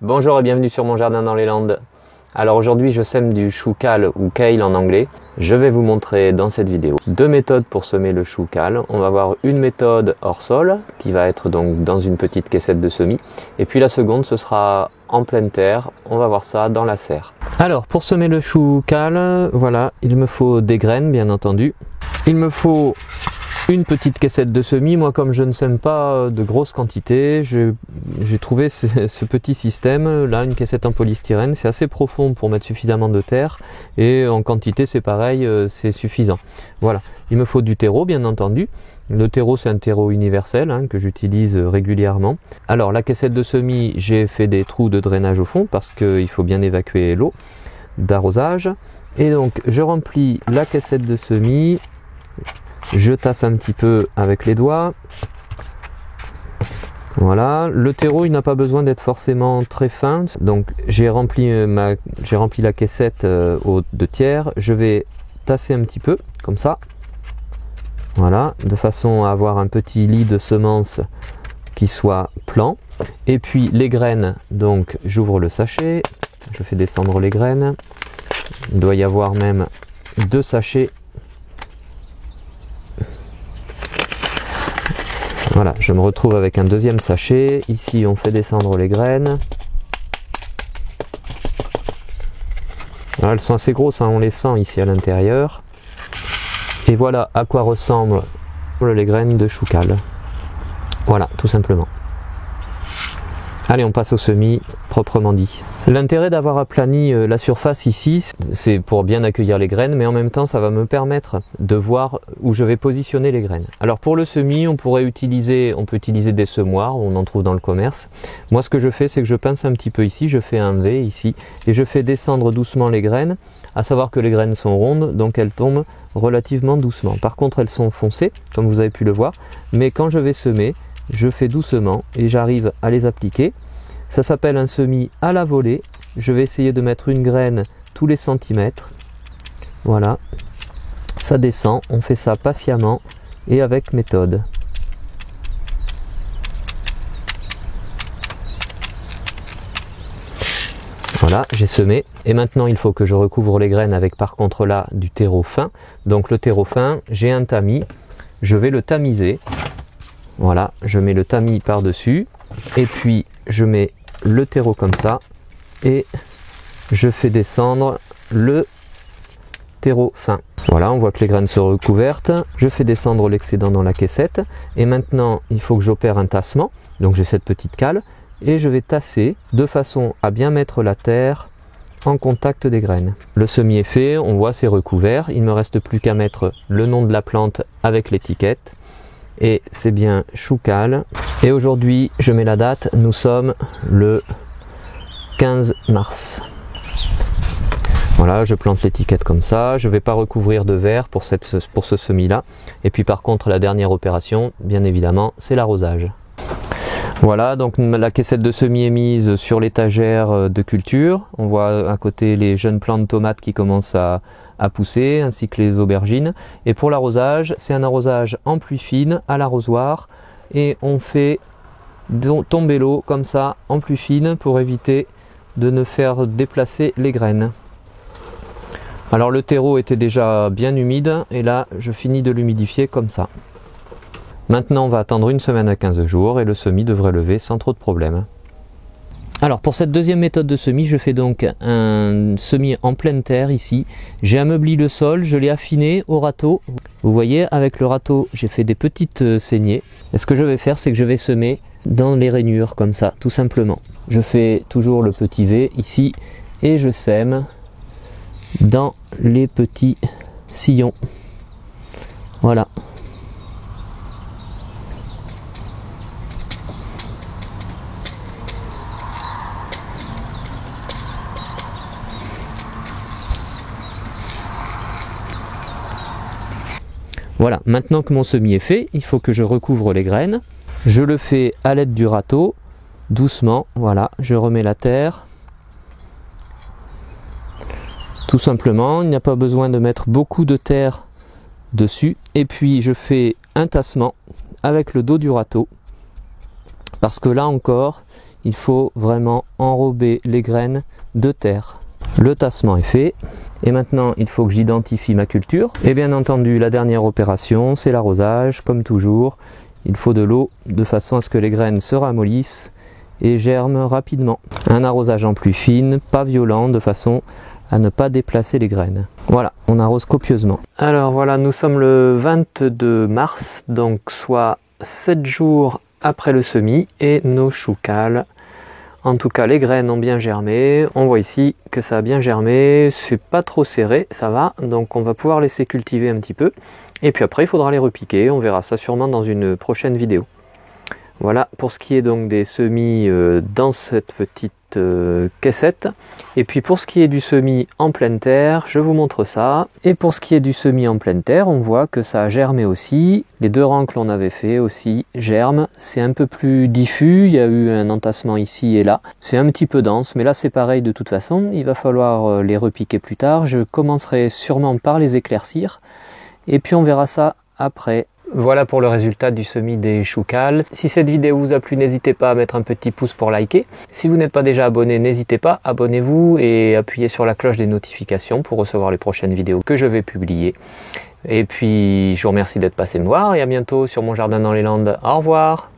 Bonjour et bienvenue sur mon jardin dans les Landes. Alors aujourd'hui je sème du chou kale ou kale en anglais. Je vais vous montrer dans cette vidéo deux méthodes pour semer le chou kale. On va voir une méthode hors sol qui va être donc dans une petite caissette de semis. Et puis la seconde ce sera en pleine terre. On va voir ça dans la serre. Alors pour semer le chou kale, voilà, il me faut des graines bien entendu. Il me faut une petite caissette de semis. Moi, comme je ne sème pas de grosses quantités, j'ai trouvé ce petit système là, une caissette en polystyrène. C'est assez profond pour mettre suffisamment de terre et en quantité c'est pareil, c'est suffisant. Voilà, il me faut du terreau bien entendu. Le terreau c'est un terreau universel que j'utilise régulièrement. Alors la caissette de semis, j'ai fait des trous de drainage au fond parce qu'il faut bien évacuer l'eau d'arrosage. Et donc je remplis la caissette de semis. Je tasse un petit peu avec les doigts. Voilà, le terreau il n'a pas besoin d'être forcément très fin. Donc j'ai rempli la caissette aux 2/3. Je vais tasser un petit peu comme ça. Voilà, de façon à avoir un petit lit de semences qui soit plan. Et puis les graines, donc j'ouvre le sachet, je fais descendre les graines. Il doit y avoir même 2 sachets. Voilà, je me retrouve avec un deuxième sachet. Ici, on fait descendre les graines. Alors, elles sont assez grosses, on les sent ici à l'intérieur. Et voilà à quoi ressemblent les graines de chou kale. Voilà, tout simplement. Allez, on passe au semis proprement dit. L'intérêt d'avoir aplani la surface ici, c'est pour bien accueillir les graines, mais en même temps ça va me permettre de voir où je vais positionner les graines. Alors pour le semis, on peut utiliser des semoirs, on en trouve dans le commerce. Moi ce que je fais, c'est que je pince un petit peu ici, je fais un V ici, et je fais descendre doucement les graines, à savoir que les graines sont rondes, donc elles tombent relativement doucement. Par contre elles sont foncées, comme vous avez pu le voir, mais quand je vais semer, je fais doucement et j'arrive à les appliquer. Ça s'appelle un semis à la volée. Je vais essayer de mettre une graine tous les centimètres. Voilà, ça descend, on fait ça patiemment et avec méthode. Voilà, j'ai semé et maintenant il faut que je recouvre les graines avec par contre là du terreau fin. Donc le terreau fin, j'ai un tamis, je vais le tamiser. Voilà, je mets le tamis par-dessus et puis je mets le terreau comme ça et je fais descendre le terreau fin. Voilà, on voit que les graines sont recouvertes. Je fais descendre l'excédent dans la caissette et maintenant il faut que j'opère un tassement. Donc j'ai cette petite cale et je vais tasser de façon à bien mettre la terre en contact des graines. Le semis est fait, on voit c'est recouvert. Il ne me reste plus qu'à mettre le nom de la plante avec l'étiquette. Et c'est bien chou kale. Et aujourd'hui, je mets la date, nous sommes le 15 mars. Voilà, je plante l'étiquette comme ça. Je ne vais pas recouvrir de verre pour ce semis-là. Et puis par contre, la dernière opération, bien évidemment, c'est l'arrosage. Voilà, donc la caissette de semis est mise sur l'étagère de culture. On voit à côté les jeunes plants de tomates qui commencent à pousser, ainsi que les aubergines. Et pour l'arrosage, c'est un arrosage en pluie fine à l'arrosoir. Et on fait tomber l'eau comme ça en pluie fine pour éviter de ne faire déplacer les graines. Alors le terreau était déjà bien humide et là je finis de l'humidifier comme ça. Maintenant on va attendre une semaine à 15 jours et le semis devrait lever sans trop de problèmes. Alors pour cette deuxième méthode de semis, je fais donc un semis en pleine terre ici. J'ai ameubli le sol, je l'ai affiné au râteau. Vous voyez, avec le râteau, j'ai fait des petites saignées. Et ce que je vais faire, c'est que je vais semer dans les rainures comme ça, tout simplement. Je fais toujours le petit V ici et je sème dans les petits sillons. Voilà. Voilà, maintenant que mon semis est fait, il faut que je recouvre les graines. Je le fais à l'aide du râteau, doucement, voilà, je remets la terre. Tout simplement, il n'y a pas besoin de mettre beaucoup de terre dessus. Et puis je fais un tassement avec le dos du râteau. Parce que là encore, il faut vraiment enrober les graines de terre. Le tassement est fait et maintenant il faut que j'identifie ma culture. Et bien entendu, la dernière opération, c'est l'arrosage. Comme toujours, il faut de l'eau de façon à ce que les graines se ramollissent et germent rapidement. Un arrosage en plus fine, pas violent, de façon à ne pas déplacer les graines. Voilà, on arrose copieusement. Alors voilà, nous sommes le 22 mars, donc soit 7 jours après le semis, et nos choux cales. En tout cas, les graines ont bien germé. On voit ici que ça a bien germé. C'est pas trop serré, ça va. Donc on va pouvoir laisser cultiver un petit peu. Et puis après, il faudra les repiquer. On verra ça sûrement dans une prochaine vidéo. Voilà pour ce qui est donc des semis dans cette petite caissette. Et puis pour ce qui est du semis en pleine terre, je vous montre ça. Et pour ce qui est du semis en pleine terre, on voit que ça a germé aussi. Les 2 rangs que l'on avait fait aussi germent. C'est un peu plus diffus, il y a eu un entassement ici et là. C'est un petit peu dense, mais là c'est pareil de toute façon. Il va falloir les repiquer plus tard. Je commencerai sûrement par les éclaircir. Et puis on verra ça après. Voilà pour le résultat du semis des choux cales. Si cette vidéo vous a plu, n'hésitez pas à mettre un petit pouce pour liker. Si vous n'êtes pas déjà abonné, n'hésitez pas, abonnez-vous et appuyez sur la cloche des notifications pour recevoir les prochaines vidéos que je vais publier. Et puis, je vous remercie d'être passé me voir et à bientôt sur Mon Jardin dans les Landes. Au revoir!